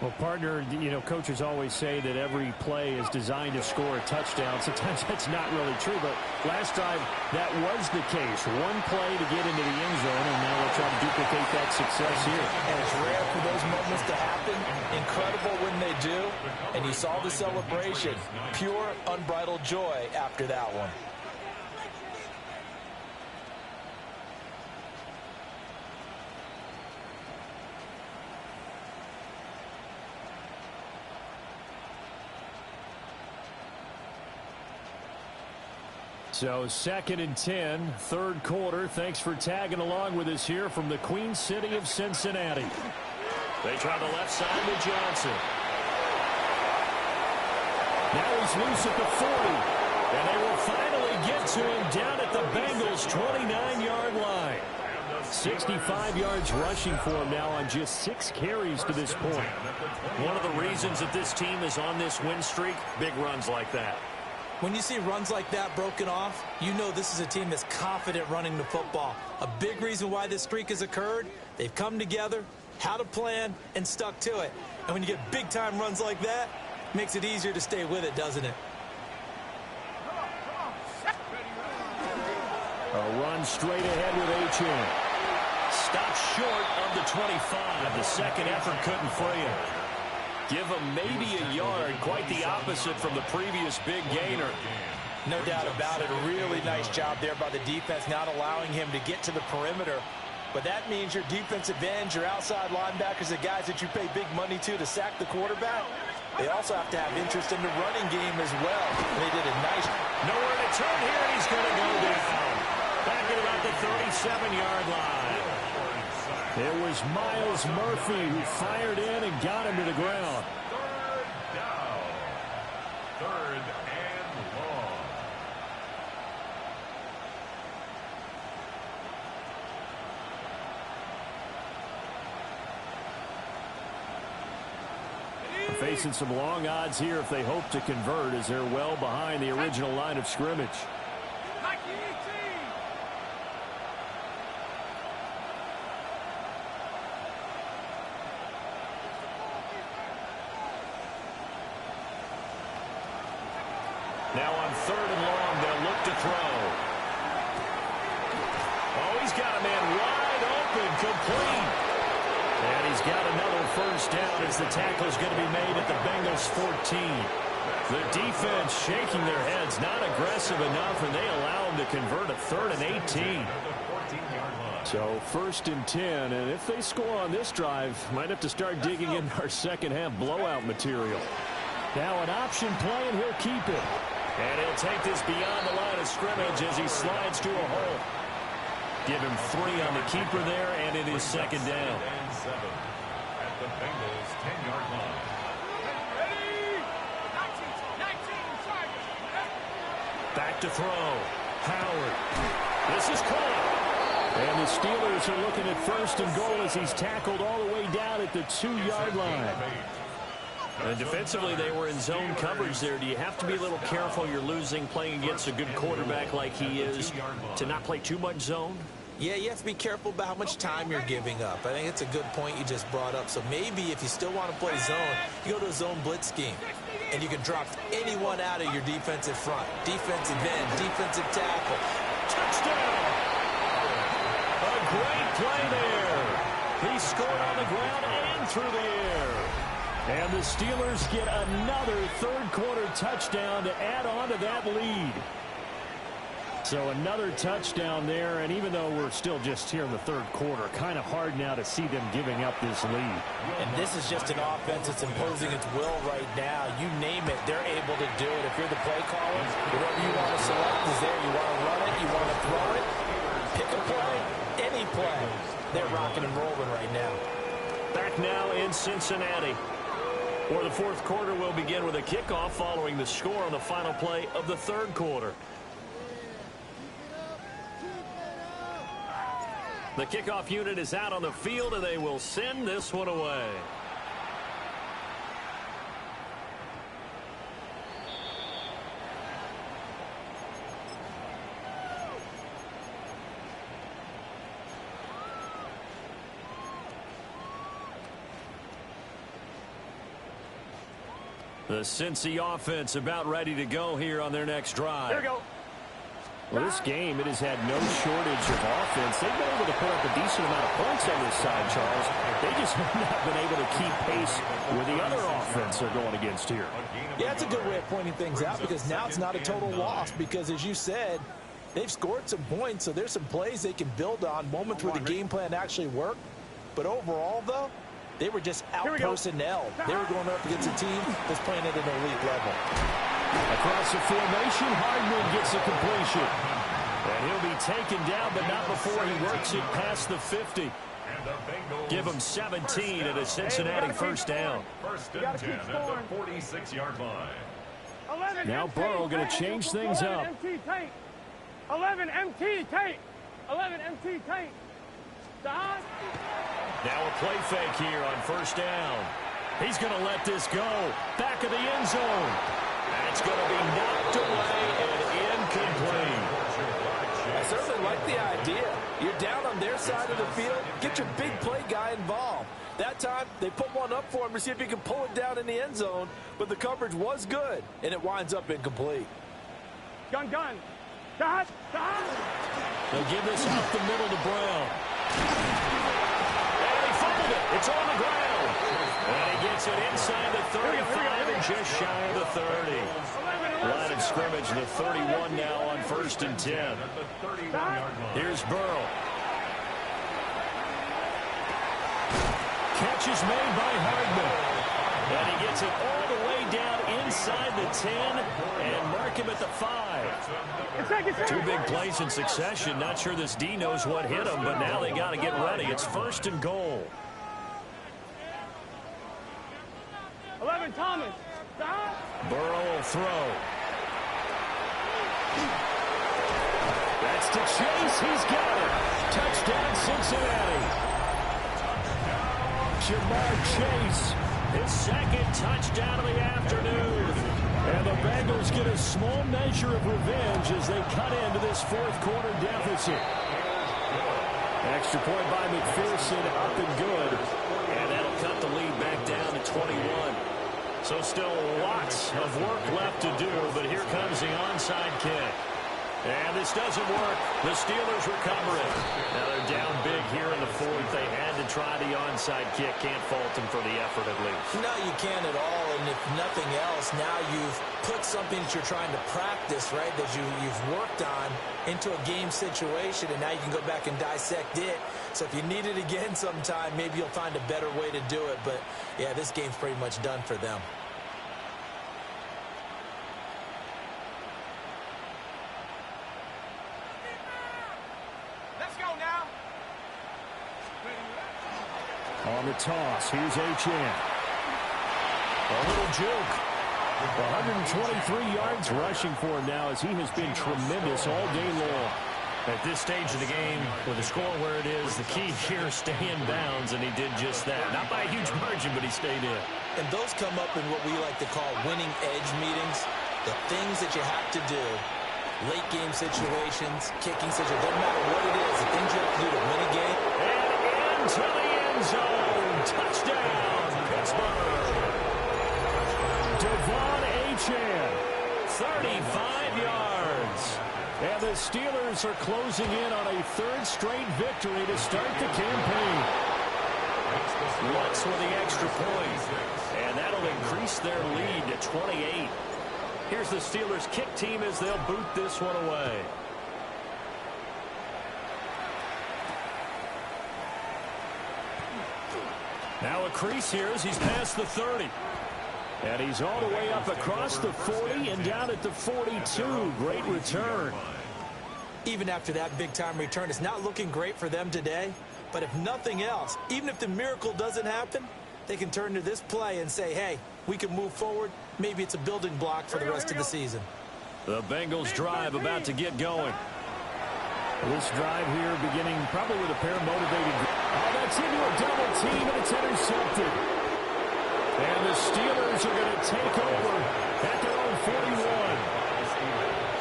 Well, partner, you know, coaches always say that every play is designed to score a touchdown. Sometimes that's not really true, but last time that was the case. One play to get into the end zone, and now we'll try to duplicate that success here. And it's rare for those moments to happen. Incredible when they do. And you saw the celebration. Pure, unbridled joy after that one. So 2nd and 10, third quarter. Thanks for tagging along with us here from the Queen City of Cincinnati. They try the left side with Johnson. Now he's loose at the 40. And they will finally get to him down at the Bengals' 29-yard line. 65 yards rushing for him now on just 6 carries to this point. One of the reasons that this team is on this win streak, big runs like that. When you see runs like that broken off, you know this is a team that's confident running the football. A big reason why this streak has occurred, they've come together, had a plan, and stuck to it. And when you get big-time runs like that, it makes it easier to stay with it, doesn't it? A run straight ahead with H.M. Stopped short of the 25. The second effort couldn't free him. Give him maybe a yard, quite the opposite from the previous big gainer. No doubt about it. A really nice job there by the defense, not allowing him to get to the perimeter. But that means your defensive ends, your outside linebackers, the guys that you pay big money to sack the quarterback, they also have to have interest in the running game as well. And they did a nice... Nowhere to turn here, and he's going to go down. Back at about the 37-yard line. It was Miles Murphy who fired in and got him to the ground. Third down. Third and long. Facing some long odds here if they hope to convert, as they're well behind the original line of scrimmage. Now on third and long, they'll look to throw. Oh, he's got a man wide open, complete. And he's got another first down as the tackle is going to be made at the Bengals 14. The defense shaking their heads, not aggressive enough, and they allow him to convert a 3rd and 18. So 1st and 10, and if they score on this drive, might have to start digging in our second half blowout material. Now an option play, and he'll keep it. And he'll take this beyond the line of scrimmage as he slides to a hole. Give him 3 on the keeper there, and it is 2nd down. And 7 at the Bengals' 10-yard line. Back to throw. Howard. This is caught. And the Steelers are looking at 1st and goal as he's tackled all the way down at the 2-yard line. And defensively, they were in zone coverage there. Do you have to be a little careful? You're losing, playing against a good quarterback like he is, to not play too much zone? Yeah, you have to be careful about how much time you're giving up. I think it's a good point you just brought up. So maybe if you still want to play zone, you go to a zone blitz scheme. And you can drop anyone out of your defensive front. Defensive end, defensive tackle. Touchdown! A great play there. He scored on the ground and through the air. And the Steelers get another third-quarter touchdown to add on to that lead. So another touchdown there, and even though we're still just here in the third quarter, kind of hard now to see them giving up this lead. And this is just an offense that's imposing its will right now. You name it, they're able to do it. If you're the play caller, whatever you want to select is there. You want to run it, you want to throw it, pick a play, any play. They're rocking and rolling right now. Back now in Cincinnati, where the fourth quarter will begin with a kickoff following the score on the final play of the third quarter. The kickoff unit is out on the field, and they will send this one away. The Cincy offense about ready to go here on their next drive. Here we go. Well, this game, it has had no shortage of offense. They've been able to put up a decent amount of points on this side, Charles. They just have not been able to keep pace with the other offense they're going against here. Yeah, it's a good way of pointing things out because now it's not a total loss because, as you said, they've scored some points, so there's some plays they can build on, moments where the game plan actually worked. But overall, though, they were just out-personnel. They were going up against a team that's playing at an elite level. Across the formation, Hardman gets a completion. And he'll be taken down, but not before he works it past the 50. Give him 17 at a Cincinnati first down. First and 10 at the 46-yard line. Now Burrow going to change things up. 11 MT tape. 11 MT tape. Stop. Now a play fake here on first down. He's going to let this go. Back of the end zone. And it's going to be knocked away and incomplete. I certainly like the idea. You're down on their side of the field. Get your big play guy involved. That time, they put one up for him to see if he can pull it down in the end zone. But the coverage was good, and it winds up incomplete. Gun. Dot. They'll give this out the middle to Brown. And he fumbled it. It's on the ground. And he gets it inside the 35 and just shy of the 30. Line of scrimmage, the 31 now on first and 10. Here's Burrow. Catch is made by Hardman. And he gets it all the way down inside the 10 and mark him at the 5. Two big plays in succession. Not sure this D knows what hit him, but now they got to get ready. It's first and goal. 11 Thomas. Burrow will throw. That's to Chase. He's got it. Touchdown, Cincinnati. Jamar Chase, his second touchdown of the afternoon. And the Bengals get a small measure of revenge as they cut into this fourth quarter deficit. Extra point by McPherson, up and good. And that'll cut the lead back down to 21. So still lots of work left to do, but here comes the onside kick. And this doesn't work. The Steelers recover it. Now they're down big here in the fourth. They had to try the onside kick. Can't fault them for the effort at least. No, you can't at all. And if nothing else, now you've put something that you're trying to practice, right, that you've worked on into a game situation, and now you can go back and dissect it. So if you need it again sometime, maybe you'll find a better way to do it. But, yeah, this game's pretty much done for them. On the toss, here's H.N. A little juke. 123 yards rushing for him now as he has been tremendous all day long. At this stage of the game, with the score where it is, the key here, stay in bounds, and he did just that. Not by a huge margin, but he stayed in. And those come up in what we like to call winning edge meetings. The things that you have to do, late game situations, kicking situations, doesn't matter what it is, the things you have to do to win a game. And into the end zone. Touchdown, Pittsburgh. Devon Achane, 35 yards. And the Steelers are closing in on a third straight victory to start the campaign. Lutz with the extra point. And that'll increase their lead to 28. Here's the Steelers kick team as they'll boot this one away. Now a crease here as he's past the 30. And he's all the way up across the 40 and down at the 42. Great return. Even after that big-time return, it's not looking great for them today. But if nothing else, even if the miracle doesn't happen, they can turn to this play and say, hey, we can move forward. Maybe it's a building block for the rest of the season. The Bengals drive about to get going. This drive here beginning probably with a pair of motivated. Oh, that's into a double team, and it's intercepted. And the Steelers are going to take over at their own 41.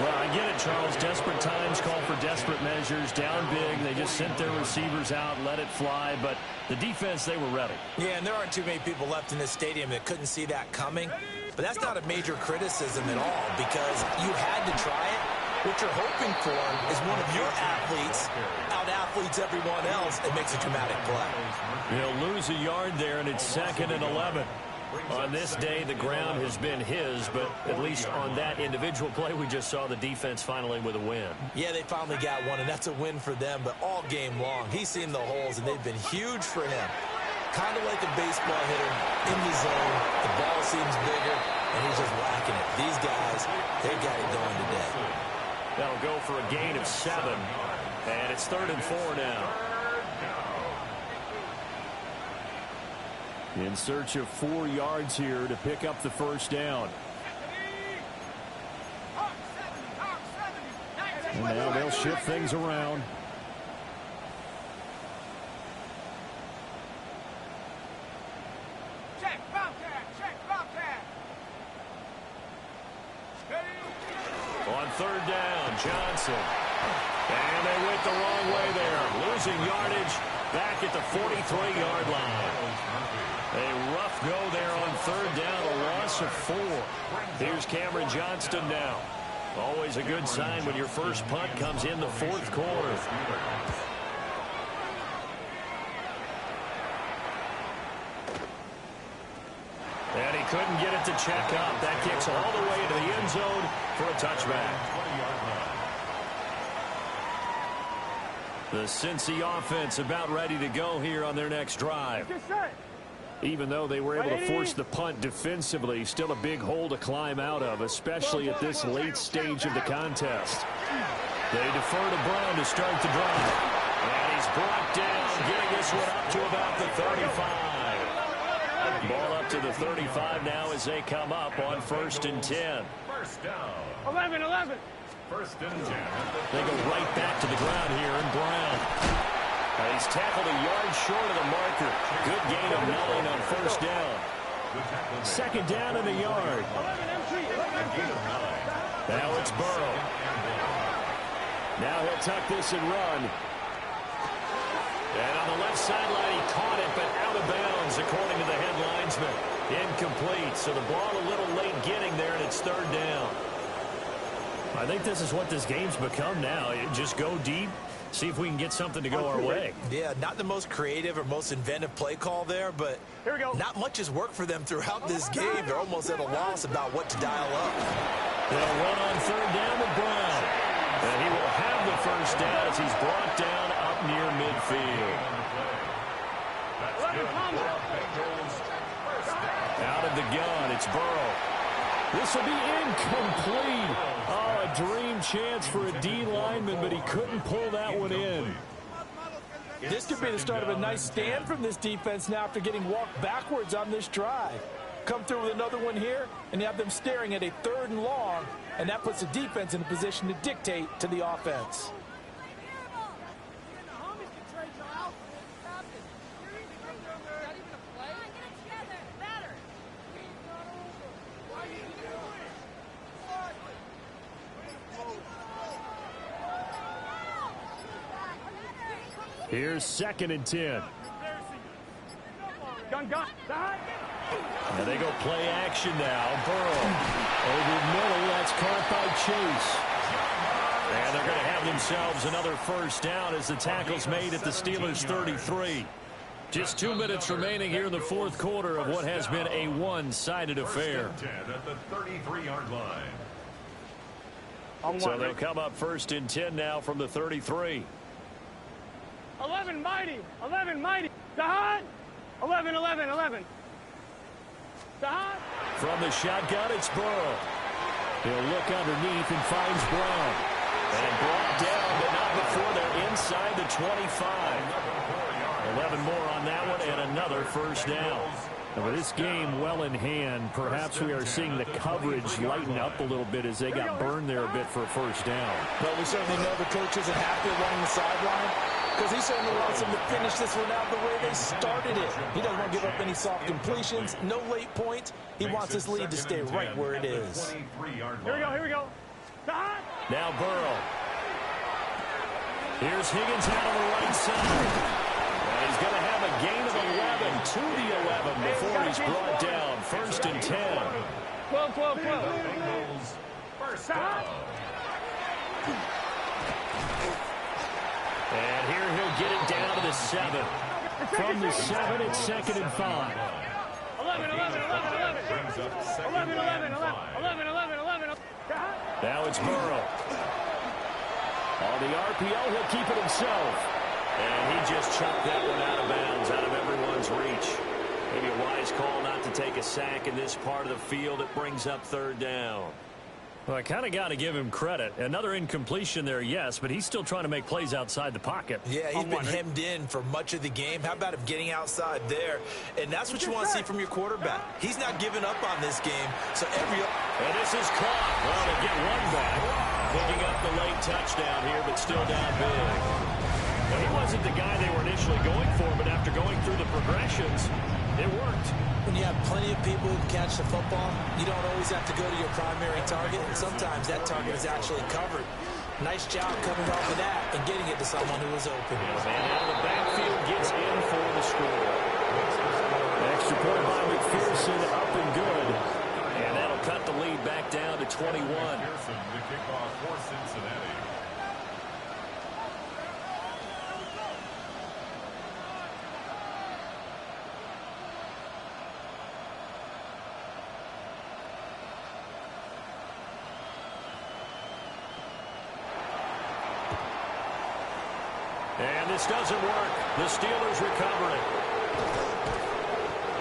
Well, I get it, Charles. Desperate times call for desperate measures. Down big. They just sent their receivers out, let it fly. But the defense, they were ready. Yeah, and there aren't too many people left in this stadium that couldn't see that coming. But that's not a major criticism at all because you had to try it. What you're hoping for is one of your athletes out-athletes everyone else and makes a dramatic play. He'll lose a yard there, and it's 2nd and 11. On this day, the ground has been his, but at least on that individual play, we just saw the defense finally with a win. Yeah, they finally got one, and that's a win for them, but all game long, he's seen the holes, and they've been huge for him. Kind of like a baseball hitter in the zone. The ball seems bigger, and he's just whacking it. These guys, they got it going today. That'll go for a gain of 7, and it's 3rd and 4 now. In search of 4 yards here to pick up the first down. And now they'll shift things around. Check, Bobcat. On 3rd down, Johnson. And they went the wrong way there. Losing yardage back at the 43-yard line. A rough go there on 3rd down, a loss of 4. Here's Cameron Johnston now. Always a good sign when your first punt comes in the 4th quarter. And he couldn't get it to check up. That kicks all the way into the end zone for a touchback. The Cincy offense about ready to go here on their next drive. Even though they were able to force the punt defensively, still a big hole to climb out of, especially at this late stage of the contest. They defer to Brown to start the drive. And he's brought down, getting this one up to about the 35. Ball up to the 35 now as they come up on 1st and 10. First down. 11. 1st and 10. They go right back to the ground here, and Brown. He's tackled a yard short of the marker. Good gain of 9 on 1st down. 2nd down and a yard. Now it's Burrow. Now he'll tuck this and run. And on the left sideline, he caught it, but out of bounds, according to the head linesman. Incomplete. So the ball a little late getting there, and it's 3rd down. I think this is what this game's become now. Just go deep. See if we can get something to go our way. Yeah, not the most creative or most inventive play call there, but not much has worked for them throughout this game. They're almost at a loss about what to dial up. They'll run on 3rd down with Brown. And he will have the first down as he's brought down up near midfield. Out of the gun, it's Burrow. This will be incomplete. Oh, a dream chance for a D lineman, but he couldn't pull that one in. This could be the start of a nice stand from this defense now after getting walked backwards on this drive. Come through with another one here, and you have them staring at a 3rd and long, and that puts the defense in a position to dictate to the offense. Here's 2nd and 10. Gun. And they go play action now. Burrow over middle. That's caught by Chase. And they're going to have themselves another first down as the tackle's made at the Steelers' 33. Just 2 minutes remaining here in the 4th quarter of what has been a one-sided affair. 1st and 10 at the 33-yard line. So they'll come up 1st and 10 now from the 33. 11 mighty. Dahan. 11. Dahan. From the shotgun, it's Burrow. He'll look underneath and finds Brown. And brought down, but not before they're inside the 25. 11 more on that one, and another first down. And with this game well in hand, perhaps we are seeing the coverage lighten up a little bit as they got burned there a bit for a first down. Well, we certainly know the coach isn't happy along the sideline because he certainly wants them to finish this one out the way they started it. He doesn't want to give up any soft completions, no late points. He wants this lead to stay right where it is. Here we go. Now Burrow. Here's Higgins out on the right side. And he's going to have a gain of 11 to the 11 before he's brought down. 1st and 10. 12. Bengals first down. And here he'll get it down to the 7. From the 7, it's 2nd and 5. 11. Brings up second and 5. Now it's Burrow. On the RPO, he'll keep it himself. And he just chucked that one out of bounds, out of everyone's reach. Maybe a wise call not to take a sack in this part of the field. It brings up 3rd down. Well, I kind of got to give him credit. Another incompletion there, yes, but he's still trying to make plays outside the pocket. Yeah, he's been hemmed in for much of the game. How about him getting outside there? And that's what you want to see from your quarterback. He's not giving up on this game. So And this is caught. Well, they get one back. Picking up the late touchdown here, but still down big. Well, he wasn't the guy they were initially going for, but after going through the progressions, it worked. When you have plenty of people who can catch the football, you don't always have to go to your primary target, and sometimes that target is actually covered. Nice job coming off of that and getting it to someone who was open. And out of the backfield gets in for the score. Extra point by McPherson, up and good. And that'll cut the lead back down to 21. Pearson, the kickoff for Cincinnati. And this doesn't work. The Steelers recover it.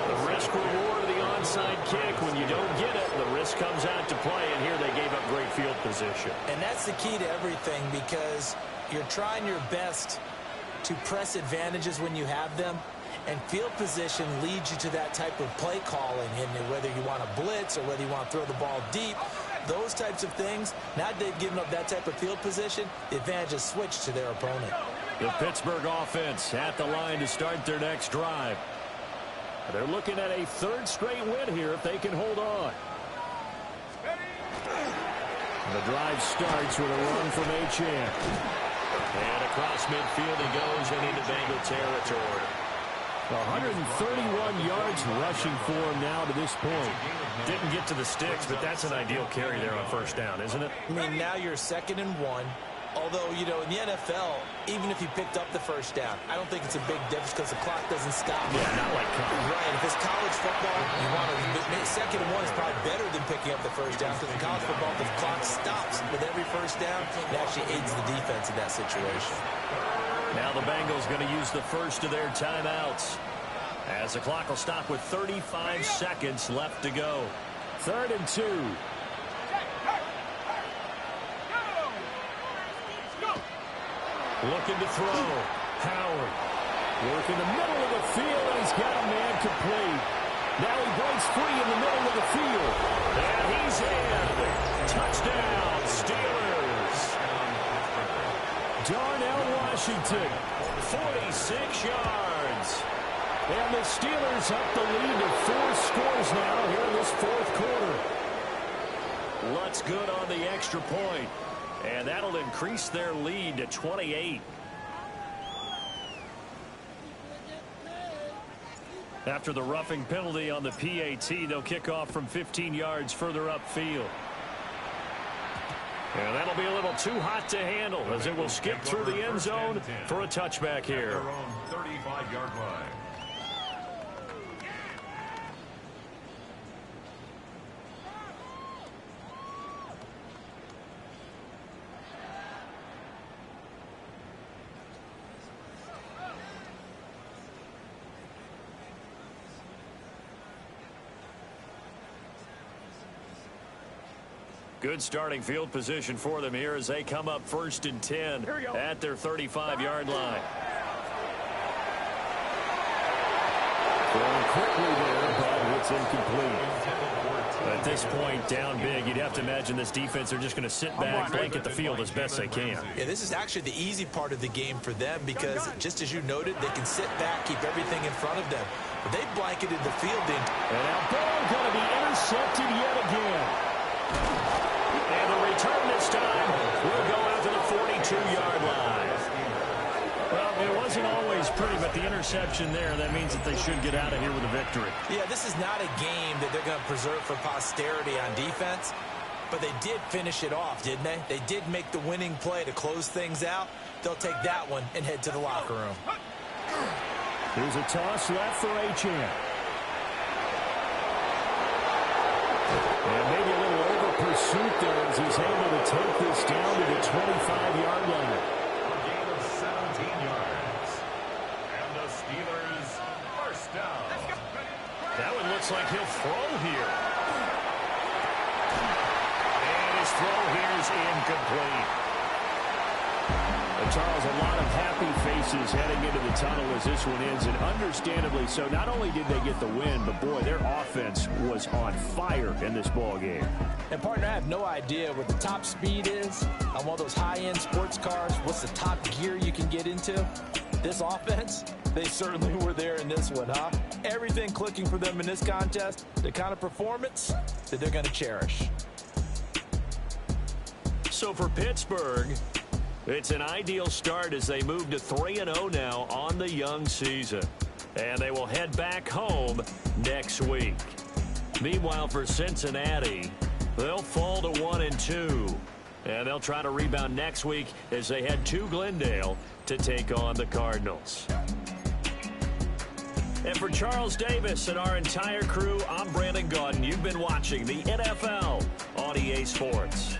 The risk-reward of the onside kick. When you don't get it, the risk comes out to play, and here they gave up great field position. And that's the key to everything, because you're trying your best to press advantages when you have them, and field position leads you to that type of play calling, and whether you want to blitz or whether you want to throw the ball deep, those types of things. Now they've given up that type of field position, the advantage is switched to their opponent. The Pittsburgh offense at the line to start their next drive. They're looking at a 3rd straight win here if they can hold on. The drive starts with a run from Achane. And across midfield he goes and into Bengal territory. 131 yards rushing for him now to this point. Didn't get to the sticks, but that's an ideal carry there on 1st down, isn't it? I mean, now you're 2nd and 1. Although, you know, in the NFL, even if he picked up the 1st down, I don't think it's a big difference because the clock doesn't stop. Yeah, not like college. Right. If it's college football, you want to 2nd and 1 is probably better than picking up the 1st down, because in college football, the clock stops with every 1st down. It actually aids the defense in that situation. Now the Bengals going to use the first of their timeouts, as the clock will stop with 35 seconds left to go. 3rd and 2. Looking to throw. Howard. Work in the middle of the field, and he's got a man complete. Now he breaks free in the middle of the field. And he's in. Touchdown, Steelers. Darnell Washington. 46 yards. And the Steelers up the lead to 4 scores now here in this 4th quarter. Lutz good on the extra point. And that'll increase their lead to 28. After the roughing penalty on the PAT, they'll kick off from 15 yards further upfield. And that'll be a little too hot to handle, as it will skip through the end zone for a touchback here. Their own 35-yard line. Good starting field position for them here as they come up 1st and 10 at their 35-yard line. Throwing quickly there, but it's incomplete. At this point, down big, you'd have to imagine this defense are just going to sit back, blanket the field as best they can. Yeah, this is actually the easy part of the game for them, because just as you noted, they can sit back, keep everything in front of them. But they blanketed the field in. And now ball going to be intercepted yet again. And the return this time will go out to the 42-yard line. Well, it wasn't always pretty, but the interception interception there. That means that they should get out of here with a victory. Yeah, this is not a game that they're going to preserve for posterity on defense, but they did finish it off, didn't they? They did make the winning play to close things out. They'll take that one and head to the locker room. Here's a toss left for Achane. And maybe a little over-pursuit there as he's able to take this down to the 25-yard line. A gain of 17 yards. And the Steelers first down. That one looks like he'll throw here. And his throw here is incomplete. Charles, a lot of happy faces heading into the tunnel as this one ends, and understandably so. Not only did they get the win, but, boy, their offense was on fire in this ball game. And, partner, I have no idea what the top speed is on one of those high-end sports cars. What's the top gear you can get into? This offense, they certainly were there in this one, huh? Everything clicking for them in this contest, the kind of performance that they're going to cherish. So for Pittsburgh, it's an ideal start as they move to 3-0 now on the young season. And they will head back home next week. Meanwhile, for Cincinnati, they'll fall to 1-2. And they'll try to rebound next week as they head to Glendale to take on the Cardinals. And for Charles Davis and our entire crew, I'm Brandon Gaudin. You've been watching the NFL on EA Sports.